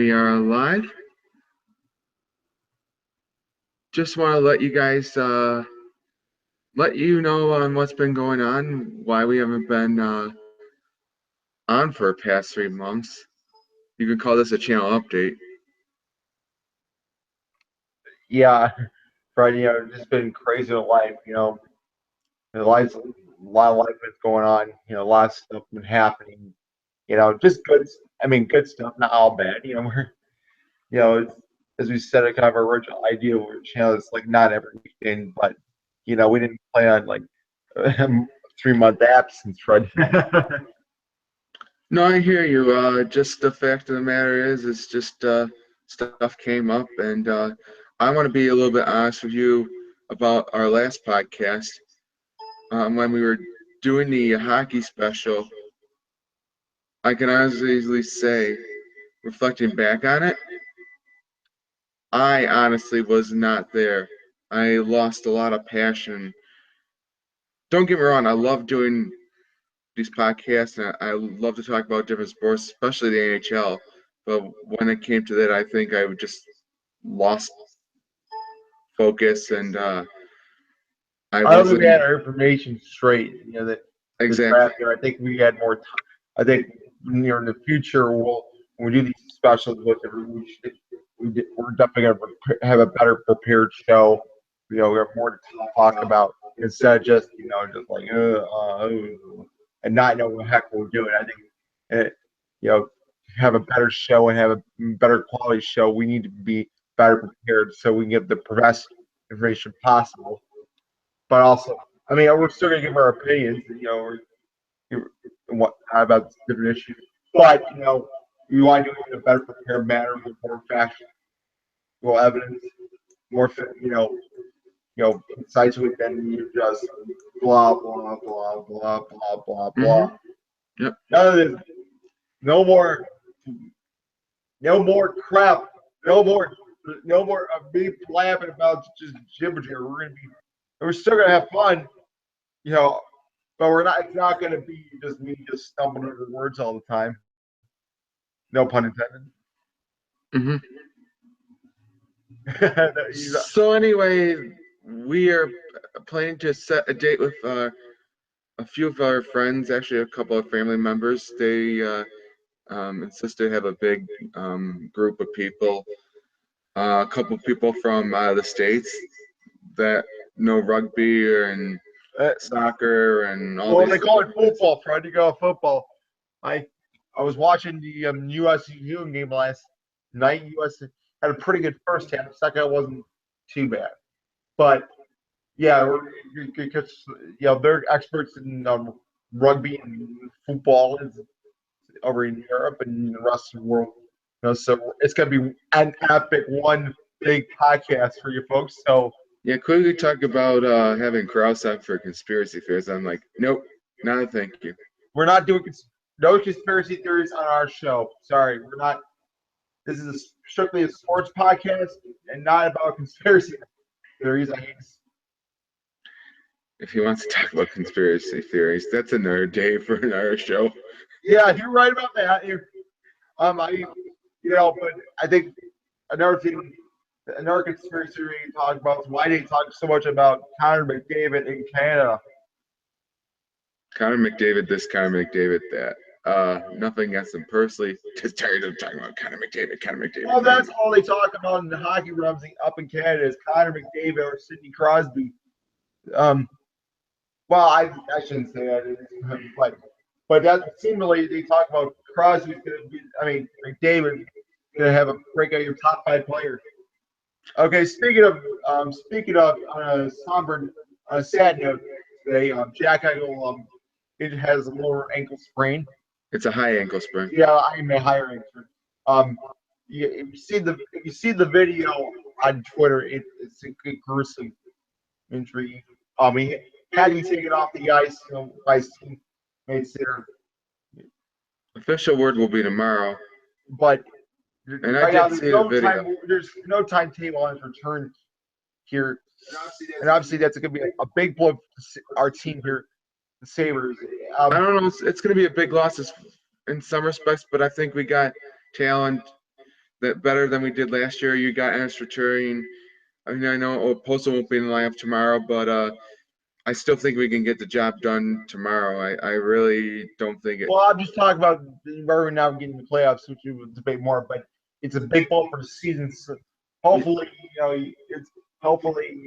We are live. Just want to let you guys let you know on what's been going on, why we haven't been on for the past 3 months. You could call this a channel update. Yeah, Fred, just been crazy with life, the life's a lot of life that's going on, a lot of stuff been happening, just good, good stuff, not all bad, it's, as we said, a kind of our original idea of our channel, it's like not every weekend, but, we didn't plan on like a 3 month absence, Fred. No, I hear you. Just the fact of the matter is, it's just stuff came up, and I want to be a little bit honest with you about our last podcast. When we were doing the hockey special, I can honestly say, reflecting back on it, I honestly was not there. I lost a lot of passion. Don't get me wrong, I love doing these podcasts, and I love to talk about different sports, especially the NHL. But when it came to that, I think I just lost focus, and I I don't think wasn't we had our information straight, that the draft exactly. there. I think we had more time. I think in the future, when we do these specials with everyone, we're definitely going to have a better prepared show. We have more to talk about instead of just, just like, and not know what the heck we're doing. I think, to have a better show and have a better quality show, we need to be better prepared so we can get the best information possible. But also, we're still going to give our opinions, what about different issues. But, we want to do it in a better prepared manner with more factual evidence, more, concisely than you just blah blah blah blah blah blah blah. Yep. None of this. No more. No more crap. No more. No more of me blabbing about just gibberish. We're still gonna have fun, but we're not. It's not gonna be just me just stumbling over words all the time. No pun intended. Mm-hmm. So anyway, we are planning to set a date with a few of our friends, actually a couple of family members. They insisted to have a big group of people, a couple of people from the States that know rugby and soccer and all Well, these. they call it football, Fred. You go football. I was watching the USU game last night. USC had a pretty good first half. Second wasn't too bad, but yeah, because they're experts in rugby and football over in Europe and the rest of the world. So it's gonna be an epic one big podcast for you folks. So yeah, quickly talk about having Kraus on for conspiracy theories. I'm like, nope, no, thank you. we're not doing no conspiracy theories on our show. Sorry, we're not. This is strictly a sports podcast and not about conspiracy theories. If he wants to talk about conspiracy theories, that's another day for another show. Yeah, you're right about that. But I think another thing, another conspiracy theory to talk about is why they talk so much about Connor McDavid in Canada. Connor McDavid this, Connor McDavid that. Nothing against him personally. Just tired of talking about Connor McDavid, Connor McDavid. Well, that's all they talk about in the hockey realms up in Canada is Connor McDavid or Sidney Crosby. Well, I shouldn't say that, but that seemingly they talk about Crosby's going to be. McDavid going to have a break out your top 5 player. Okay, speaking of on a sad note today, Jack Eichel it has a lower ankle sprain. It's a high ankle sprain. Yeah, I'm a higher ankle sprain. If you see the video on Twitter, it's a gruesome injury. He had to be taken off the ice, by his teammates there. Official word will be tomorrow. But and right now, there's no timetable on his return here, and obviously that's going to be a big blow for our team here, the Sabres. I don't know. It's going to be a big loss in some respects, but I think we got talent that better than we did last year. You got Ennis Richurian. I mean, I know Postal won't be in the lineup tomorrow, but I still think we can get the job done tomorrow. I really don't think it. Well, I'm just talking about where we're now getting the playoffs, which we will debate more. But it's a big ball for the season. So hopefully, it's hopefully,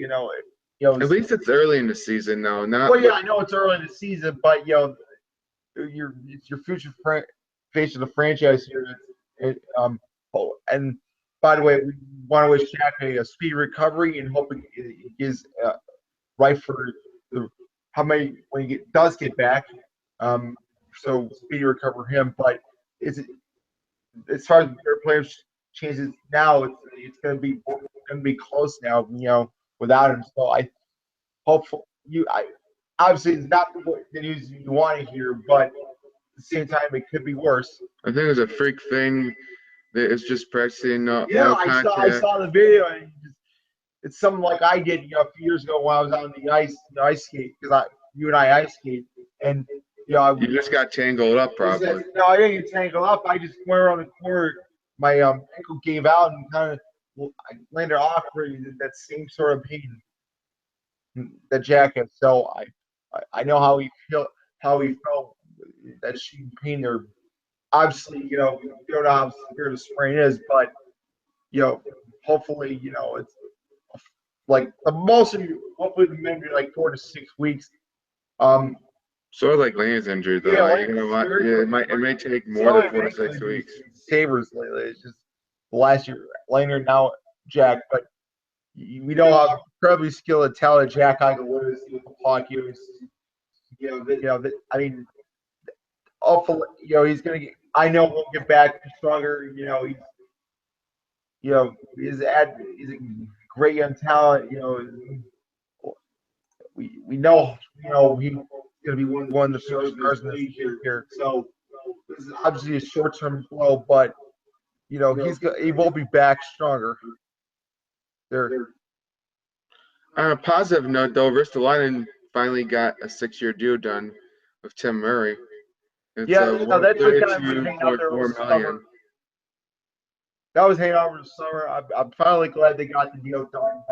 At least it's early in the season now. Not well, yeah, I know it's early in the season, but it's your future face of the franchise here. And by the way, we want to wish Jack a speedy recovery and hope it is right for the how many when he does get back. Um, so speedy recover him. But is it as far as their players chances now, it's going to be close now. Without him. So I hopeful I obviously it's not the news you want to hear, but at the same time it could be worse. I think it's a freak thing that it's just practicing Yeah, no I contact. saw the video and it's something like I did a few years ago when I was on the ice skate because you and I ice skate and You just got tangled up, probably. no, I didn't get tangled up. I just went around the corner. My ankle gave out and kind of I landed awkward. That same sort of pain that Jack had. So I know how he felt that shooting pain there. Obviously, you don't know how severe the sprain is, but hopefully, it's like the most of you. Hopefully, maybe like 4 to 6 weeks. Um, Sort of like Lane's injury, though. yeah, You're gonna want, yeah, it may take more than 4 to 6 weeks. Sabres lately. It's just last year, Laner now Jack, but we know how incredibly skilled and talented Jack Eichel is with the puck. I mean, hopefully, he's gonna get. I know we'll get back stronger. He's a great young talent. We know he's gonna be one of the stars in the league here. So this is obviously a short term blow, but he will be back stronger. There. On a positive note, though, Ristolainen finally got a 6-year deal done with Tim Murray. It's that's what kind of hanging out there over 32.4 the summer. million. That was hanging out over the summer. I'm finally glad they got the deal done.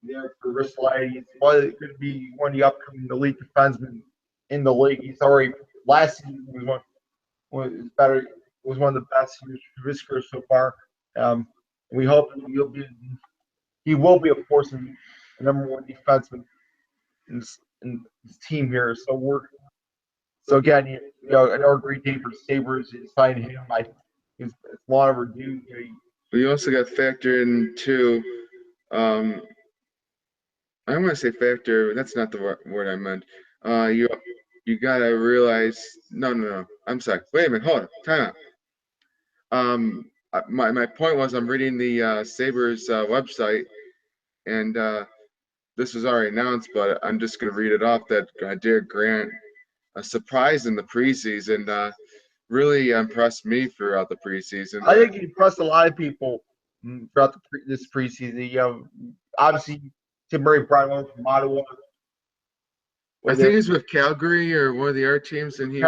There for Ristolainen. He's going to be one of the upcoming elite defensemen in the league. He's already last season was better. Was one of the best years for his career so far. We hope he will be, of course, the number one defenseman in this team here. So again, another great day for Sabres. Signing him, it's long overdue. We also got factored into. I don't want to say factor. That's not the word I meant. You gotta realize. No. I'm sorry. Wait a minute. Hold on. Time out. My point was I'm reading the Sabres website, and this was already announced, but I'm just gonna read it off. That Derek Grant, a surprise in the preseason, really impressed me throughout the preseason. I think he impressed a lot of people throughout this preseason. Obviously Tim Murray brought one from Ottawa. I think he's with Calgary or one of the other teams, and they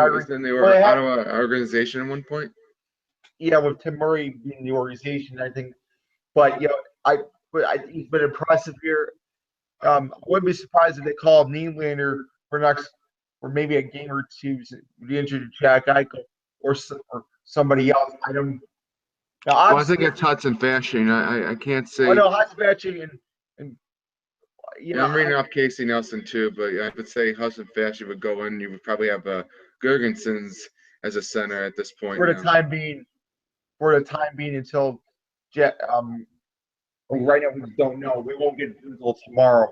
were Ottawa organization at one point. Yeah, with Tim Murray being the organization, I think. But he's been impressive here. I wouldn't be surprised if they call him Nylander for maybe a game or two to be injured to Jack Eichel or somebody else. I don't. Now, I think it's Hudson Fasching. I can't say. I know Hudson Fasching and I'm reading off Casey Nelson too, but I would say Hudson Fasching would go in. You would probably have Gergensons as a center at this point. For the time being, until right now we just don't know. We won't get until tomorrow.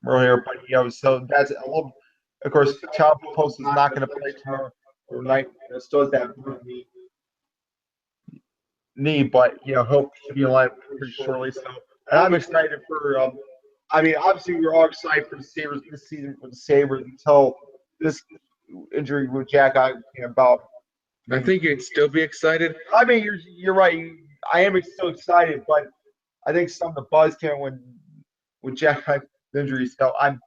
We're here, but so that's a little. Of course, Tom Post is not going to play tomorrow or night. Still has that knee, but he'll be alive pretty shortly. So, and I'm excited for. Obviously, we're all excited for the Sabres this season for the Sabres until this injury with Jack Eichel came about. I think you'd still be excited. You're right. I am still excited, but I think some of the buzz came when Jack Eichel's injury. So I'm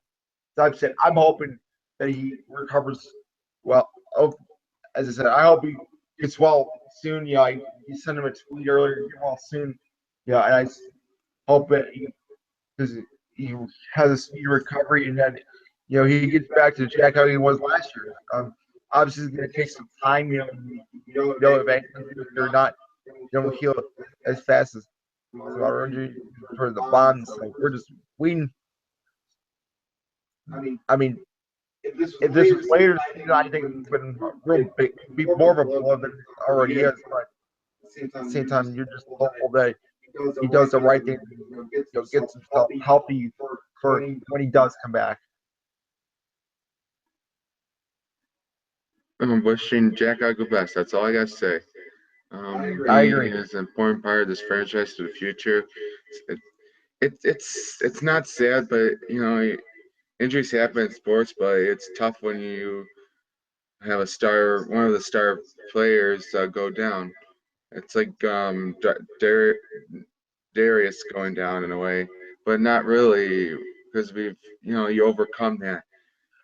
hoping that he recovers well. As I said, I hope he gets well soon. You sent him a tweet earlier. Get well soon. And I hope that because he has a speedy recovery and then he gets back to Jack how he was last year. Obviously, it's going to take some time. If they're not don't heal as fast as our injury for the bonds. So we're just waiting. I mean, if this was later in the season, I think it's been real big, be more of a blow than it already is. But at the same time, you're just hopeful that he does the right thing, gets himself healthy for when he does come back. I'm wishing Jack the best. That's all I got to say. I He agree. is an important part of this franchise to the future. It, it's not sad, but injuries happen in sports, but it's tough when you have one of the star players go down. It's like Darius going down in a way, but not really because you overcome that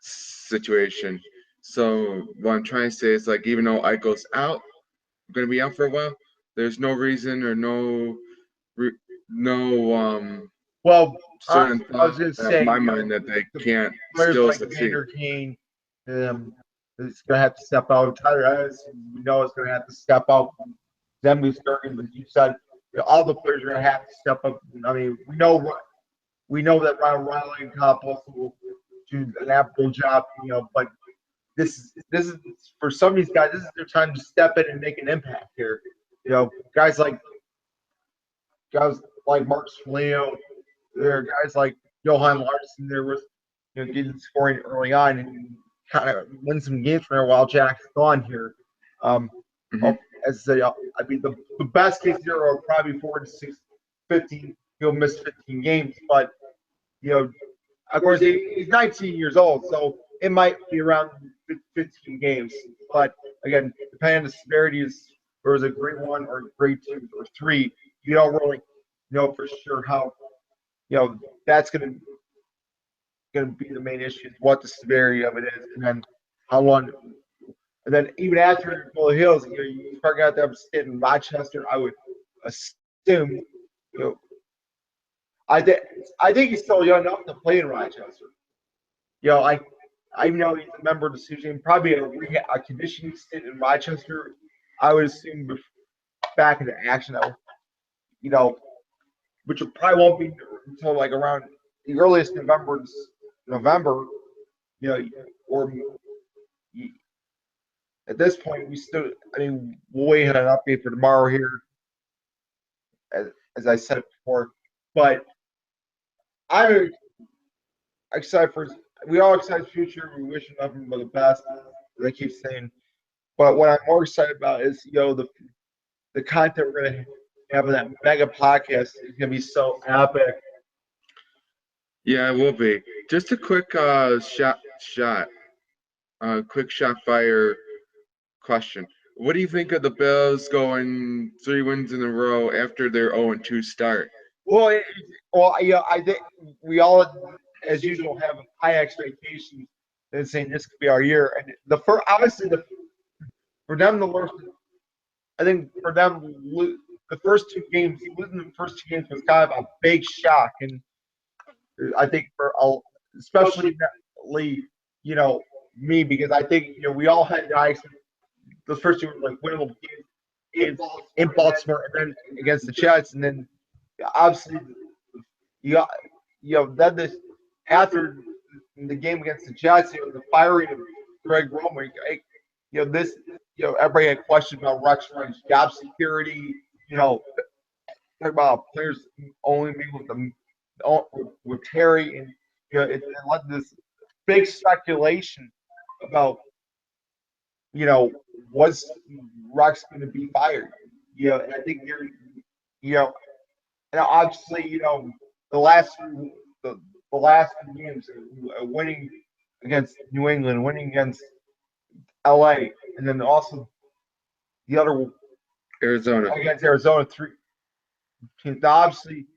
situation. So what I'm trying to say is like even though Eichel's out, going to be out for a while, there's no reason or no Well, certain I was thought going to in say, my mind that they the can't players still like succeed. Vander Kane is going to have to step out. Tyler Ennis, we know, is going to have to step out. Zemgus Durkin, as you said, all the players are going to have to step up. I mean, we know that Ryan Riley and Campos will do an admirable job, but this is for some of these guys. This is their time to step in and make an impact here. Guys like Mark Soleo, there are guys like Johan Larson. There was getting scoring early on and kind of win some games for a while. Jack's gone here. Mm-hmm. As I mean, the best case scenario probably 4 to 6, 15. He'll miss 15 games, but of course, he's 19 years old, so it might be around 15 games. But again, depending on the severity, is or is it grade 1 or grade 2 or 3, you don't really know for sure how that's going to be the main issue, what the severity of it is, and then how long. And then even after Full Hills, you probably got them sitting in Rochester. I would assume, I think he's still young enough to play in Rochester. I know he's a member of the Susan, probably a conditioning stint in Rochester. I would assume back into action, which probably won't be until like around the earliest November, or at this point, we'll wait on an update for tomorrow here, as I said before. But I'm excited we all excited for the future. We wish him nothing but the best, as I keep saying. But what I'm more excited about is, the content we're going to have in that mega podcast is going to be so epic. Yeah, it will be. Just a quick quick shot fire question. What do you think of the Bills going 3 wins in a row after their 0-2 start? Well, I think we all, as usual, have high expectations and saying this could be our year. And obviously, for them to lose, I think for them the first 2 games, losing the first 2 games was kind of a big shock, and I think especially me, because I think we all had those first 2 were like winnable games in Baltimore and then against the Jets, and then obviously then this after the game against the Jets, the firing of Greg Roman, everybody had questions about Rex Ryan's job security, talk about players only being with Terry, and it led to this big speculation about was Rex going to be fired? And I think and obviously the last the last 2 games, winning against New England, winning against LA, and then also the other Arizona. against Arizona, 3 teams. Obviously,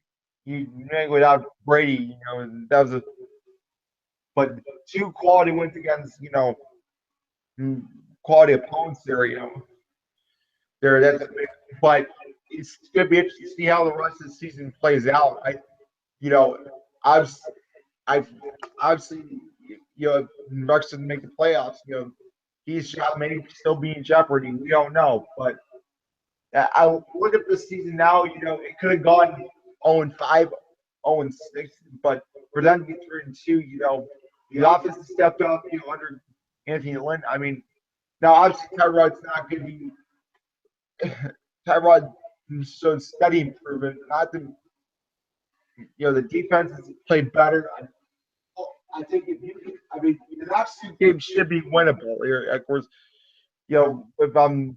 you without Brady, that was but 2 quality wins against quality opponents there, there. That's a big, but it's going to be interesting to see how the rest of the season plays out. You know, I've, I've obviously, Bucks didn't make the playoffs. He's shot may still be in jeopardy. We don't know, but I look at this season now. It could have gone 0-5, 0-6, but for them to get 3-2, the offense has stepped up. Under Anthony Lynn. I mean, now obviously Tyrod's not going to be Tyrod showed steady improvement. Not the defense has played better. I think the next two games should be winnable. Here, of course, if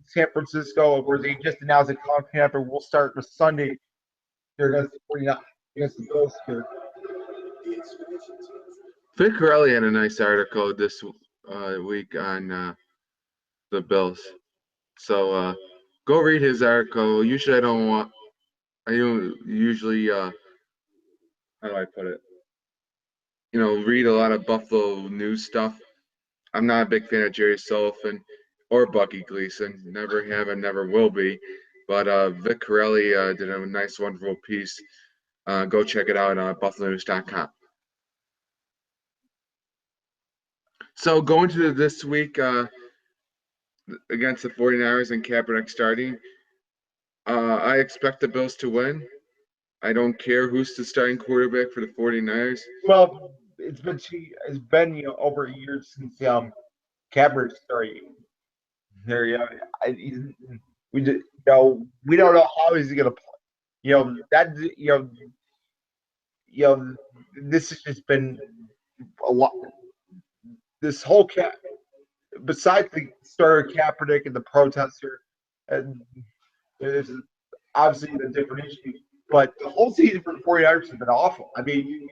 San Francisco, of course, they just announced that Colin Kaepernick will start for Sunday. They're against the 49 against the Bills here. Vic Corelli had a nice article this week on the Bills. So go read his article. Usually I don't usually how do I put it? Read a lot of Buffalo news stuff. I'm not a big fan of Jerry Sullivan or Bucky Gleason. Never have and never will be. But Vic Corelli did a nice, wonderful piece. Go check it out on buffalonews.com. So going to this week against the 49ers and Kaepernick starting, I expect the Bills to win. I don't care who's the starting quarterback for the 49ers. Well, it's been over a year since Kaepernick started. There, we don't know how he's going to play. This has just been a lot. This whole besides the starter Kaepernick and the protester, and there's obviously a different issue. But the whole season for the 49ers has been awful. I mean,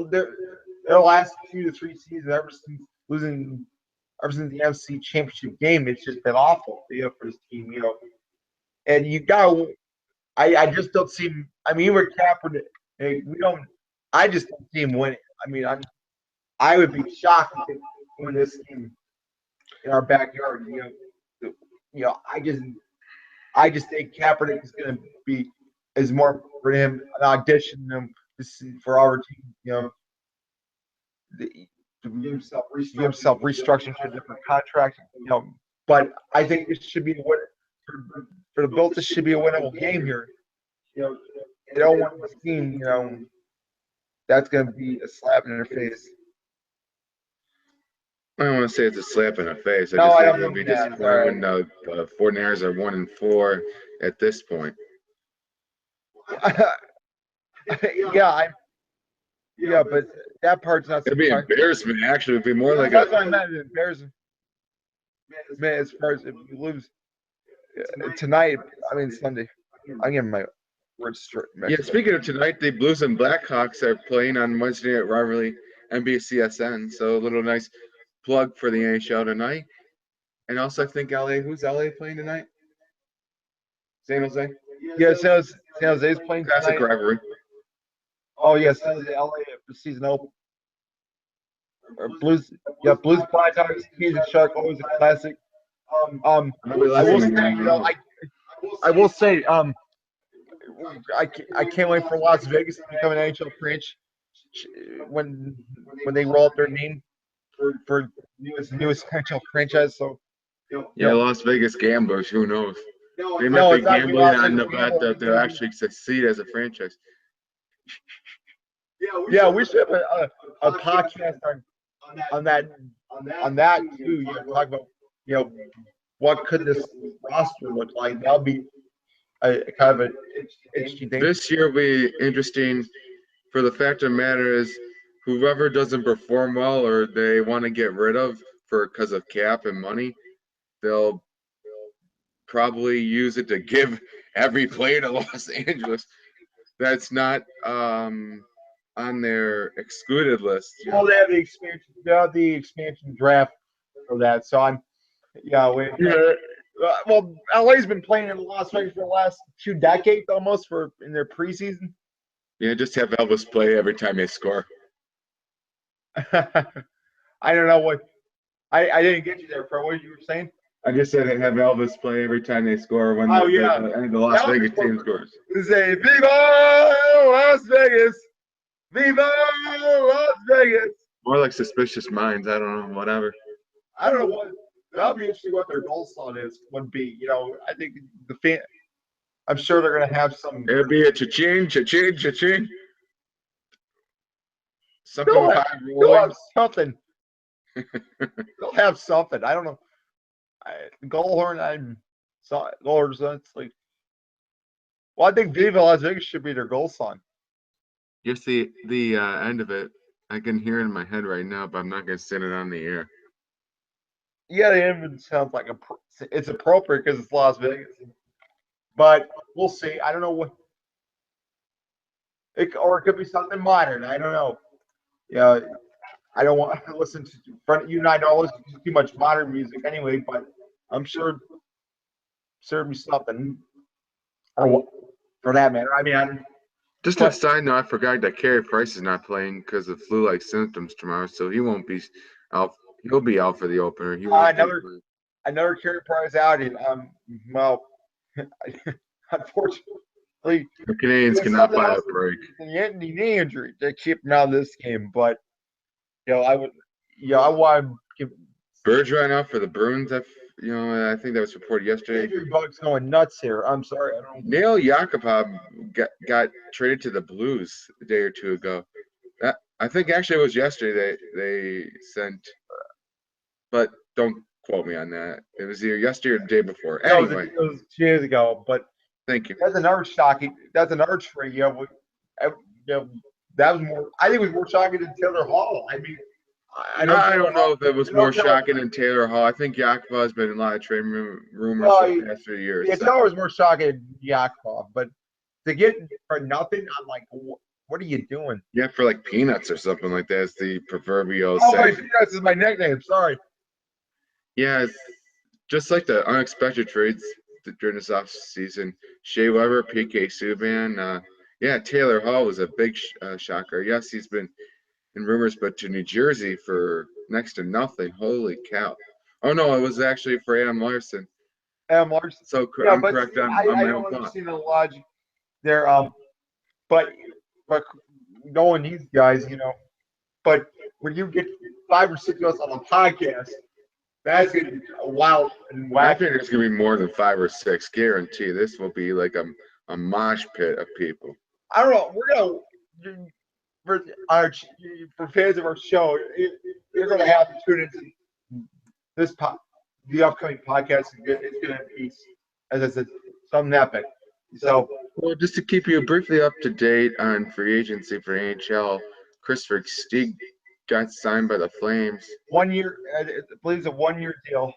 their last 2 to 3 seasons, ever since the NFC Championship game, it's just been awful, for this team, And I just don't see him. I mean, we're Kaepernick. I just don't see him winning. I mean, I would be shocked if they win this game in our backyard. I just think Kaepernick is going to is more for him an audition for our team. To give himself restructuring to a different contract. But I think this should be a win for the Bills. This should be a winnable game here. They don't want this team. That's going to be a slap in their face. I don't want to say it's a slap in the face. No, I think don't it would be mean that. disappointing when the 49ers are 1-4 at this point. Yeah, but that part's not. It'd be embarrassment. Actually, it'd be more like that's what I meant. Embarrassment. Man, as far as if you lose tonight, I mean Sunday, I'm getting my words straight. Yeah, speaking of tonight, the Blues and Blackhawks are playing on Wednesday Night Rivalry, NBCSN. So a little nice plug for the NHL tonight. And also, I think who's LA playing tonight? San Jose? Yeah, San Jose's playing Classic tonight. rivalry. Oh, yes, San Jose, LA for season open. Blues Black Tigers, Kansas Shark, always a classic. I will say, I can't wait for Las Vegas to become an NHL franchise when they roll out their name for newest NHL franchise. So Las Vegas Gamblers, who knows? They might be gambling on the bet that they'll actually succeed as a franchise. Yeah, we should have a podcast on that too. Talk about what could this roster look like. That'll be a kind of an interesting thing. This year will be interesting. For the fact of the matter is, whoever doesn't perform well or they want to get rid of because of cap and money, they'll probably use it to give every player to Los Angeles that's not on their excluded list. Well, they have the expansion draft for that. So well, LA's been playing in Las Vegas for the last 2 decades almost in their preseason. Yeah, just have Elvis play every time they score. I don't know what I didn't get you there, Fred. What you were saying? I just said have Elvis play every time they score when Oh, yeah. the Las Elvis Vegas team scores. Say, Viva Las Vegas! Viva Las Vegas! More like Suspicious Minds. I don't know. Whatever. I don't know what. That'll be interesting what their goal song would be. I think the fan. I'm sure they're gonna have some. It'll be a cha-ching, cha-ching, cha-ching. Something They'll with have, high they'll rolling. have something. They'll have something. I don't know. Goal horn. Goal horn. It's like. Well, I think Viva Las Vegas should be their goal song. Just the end of it. I can hear it in my head right now, but I'm not gonna sing it on the air. Yeah, the end sounds like it's appropriate because it's Las Vegas. But we'll see. I don't know what. Or it could be something modern. I don't know. Yeah, I don't want to listen to you and I don't listen to too much modern music anyway. But I'm sure there'll be something for that matter. I mean, Just a side note, I forgot that Carey Price is not playing because of flu-like symptoms tomorrow, so he won't be out. He'll be out for the opener. He won't another Carey Price outing. Well, unfortunately, the Canadians cannot buy a break. The knee injury that kept him out of this game, but I want to give Bergeron out for the Bruins. I think that was reported yesterday. Injury bug's going nuts here. I'm sorry, I don't. Neil Yakupov got traded to the Blues a day or two ago. I think actually it was yesterday they sent, but don't quote me on that. It was either yesterday or the day before. Anyway, it was 2 days ago, but thank you. That's another shocking. That's another trade. That was more. I think it was more shocking than Taylor Hall. I mean, I don't know if it was more shocking than Taylor Hall. I think Yakupov has been in a lot of trade rumors for the past few years. Yeah, Taylor was more shocking than Yakupov, but to get for nothing, I'm like, what are you doing? Yeah, for like peanuts or something like that. It's the proverbial. Peanuts is my nickname. Sorry. Yeah, it's just like the unexpected trades during this off season. Shea Weber, PK Subban. Yeah, Taylor Hall was a big shocker. Yes, he's been in rumors, but to New Jersey for next to nothing. Holy cow! Oh no, it was actually for Adam Larson. Adam Larson. So I'm correct on my I don't understand the logic there. But knowing these guys, but when you get 5 or 6 of us on a podcast, that's gonna be wild and wacky. I think there's gonna be more than 5 or 6. Guarantee this will be like a mosh pit of people. I don't know. We're gonna for fans of our show, you're gonna have to tune into the upcoming podcast. It's gonna be, as I said, something epic. So, well, just to keep you briefly up to date on free agency for NHL, Christopher Stieg got signed by the Flames. 1 year, I believe it's a 1-year deal.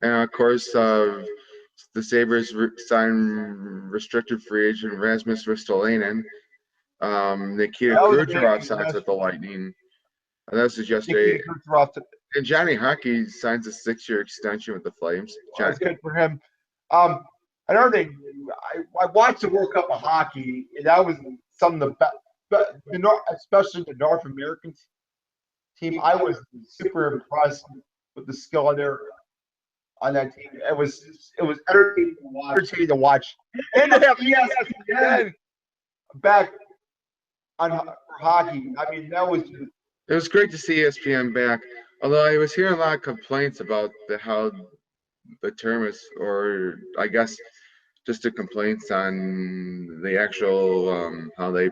And of course, the Sabres signed restricted free agent Rasmus Ristolainen. Nikita Kucherov signs with the Lightning. That was just yesterday. And Johnny Hockey signs a 6-year extension with the Flames. That's good for him. Another thing, I watched the World Cup of hockey, and that was some of the best, especially the North American team. I was super impressed with the skill on that team. It was entertaining to watch. And to have ESPN back on hockey. I mean, that was just. It was great to see ESPN back. Although I was hearing a lot of complaints about how the term is, or I guess just the complaints on the actual how they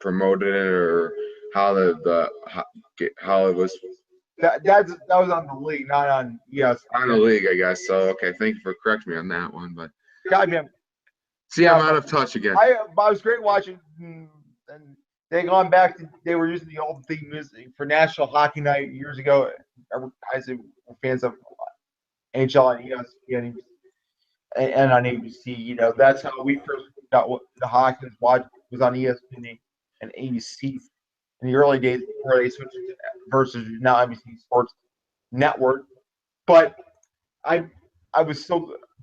promoted it or how how it was. That was on the league, not on ESPN. On the league, I guess. So okay, thank you for correcting me on that one. But goddamn, see, I'm out of touch again. I was great watching, and they gone back. They were using the old theme music for National Hockey Night years ago. Guys who were fans of NHL and ESPN and on ABC. That's how we first got the hockey was on ESPN and ABC in the early days before they switched versus now NBC Sports Network. But it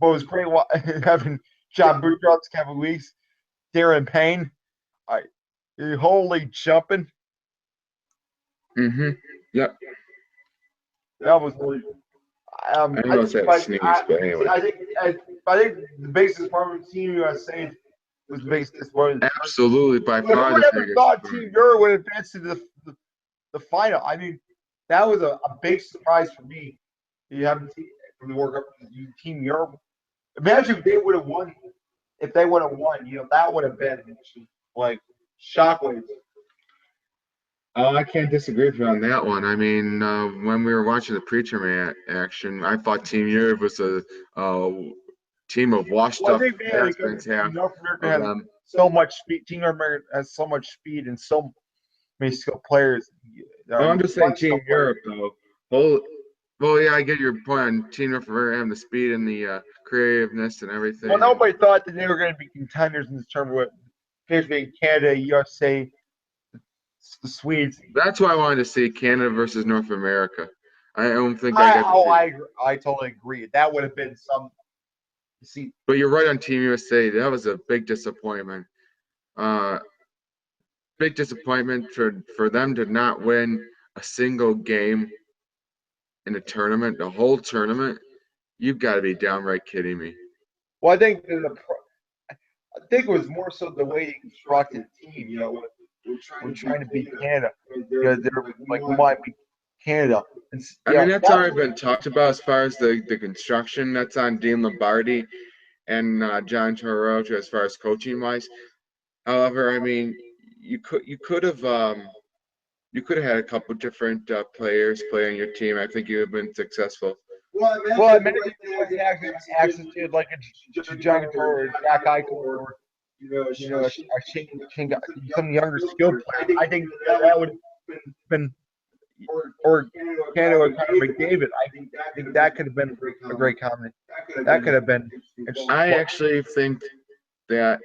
was great having John Boudreaux, Kevin Weeks, Darren Payne, holy jumping. Yep. That was really. I I know think, it's a but sneeze, but anyway. I think the biggest disappointment with Team USA was the biggest disappointment. Absolutely, by But far who would the ever biggest thought part. Team Euro would advance to the final? I mean, that was a big surprise for me. You haven't seen from the World Cup, Team Europe. Imagine if they would have won. If they would have won, that would have been like shockwaves. Oh, I can't disagree with you on that one. I mean, when we were watching the preacher man action, I thought Team Europe was a team of washed Well, I up think man, because has half North America of has them. so much speed. Team North America has so much speed and so many skilled players. Oh, I'm just saying One Team skilled player. Europe, though. Well, well, yeah, I get your point on Team Europe for having the speed and the creativeness and Well, everything. And nobody thought that they were going to be contenders in this tournament. Players being Canada, USA, the Swedes. that's why I wanted to see Canada versus North America. I don't think I got to see. I totally agree. That would have been some. See, But you're right on Team USA. That was a big disappointment. Uh, Big disappointment for them to not win a single game in the tournament, the whole tournament. You've got to be downright kidding me. well, I think it was more so the way they constructed the team. We're trying to beat Canada. They're like we want to beat Canada. And I mean, that's already been talked about as far as the construction. That's on Dean Lombardi and John Torroja as far as coaching wise. However, I mean, you could have had a couple different players play on your team. I think you would have been successful. Well, imagine you had access to like a John or Jack Eichel or some younger skilled players. I think that would have been or Canada or Connor McDavid. I think that could have been a great comment. That could have been interesting. I actually think that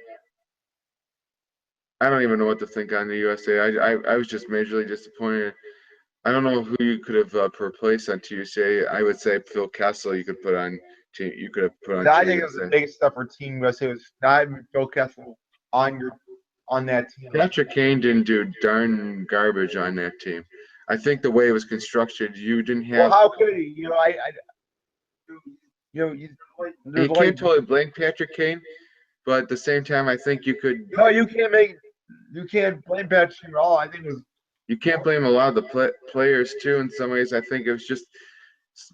I don't even know what to think on the USA. I was just majorly disappointed. I don't know who you could have replaced on Team USA. I would say Phil Kessel. You could put on team. You could have put on I Team think it was the USA. biggest stuff for Team USA was not even Phil Kessel on that team. Patrick Kane didn't do darn garbage on that team. I think the way it was constructed, you didn't Well, have. how could he? You there's only can't totally blame Patrick Kane, but at the same time, I think you could. no, you can't blame Patrick at all. I think it was You can't blame a lot of the players too. In some ways, I think it was just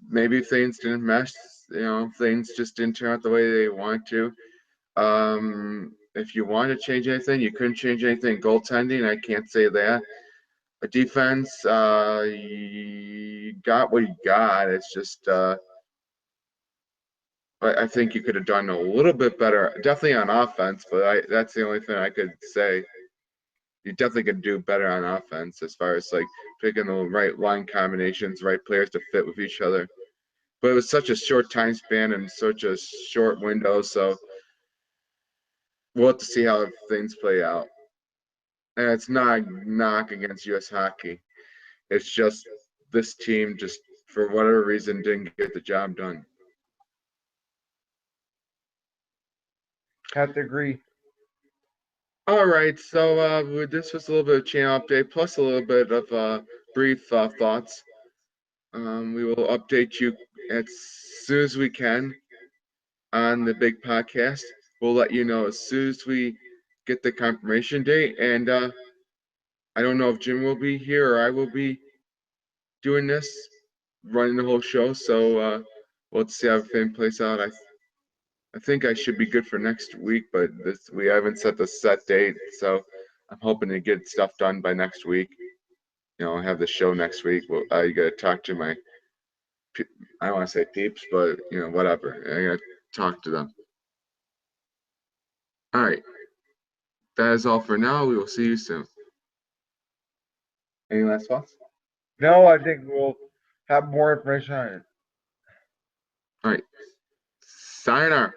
maybe things didn't mesh. Things just didn't turn out the way they want to. If you want to change anything, you couldn't change anything. Goaltending, I can't say that. A defense, you got what you got. It's just, I think you could have done a little bit better, definitely on offense. But that's the only thing I could say. You definitely could do better on offense as far as like picking the right line combinations, right players to fit with each other. But it was such a short time span and such a short window, so we'll have to see how things play out. And it's not a knock against U.S. hockey. It's just this team just for whatever reason didn't get the job done. have to agree. All right, so this was a little bit of channel update plus a little bit of brief thoughts. We will update you as soon as we can on the big podcast. We'll let you know as soon as we get the confirmation date. And I don't know if Jim will be here or I will be doing this, running the whole show. So we'll see how everything plays out. I think I should be good for next week, but we haven't set the set date. So I'm hoping to get stuff done by next week. Have the show next week. Well, I got to talk to my, I don't want to say peeps, but whatever. I got to talk to them. All right. That is all for now. We will see you soon. Any last thoughts? No, I think we'll have more information on it. All right. Sayonara.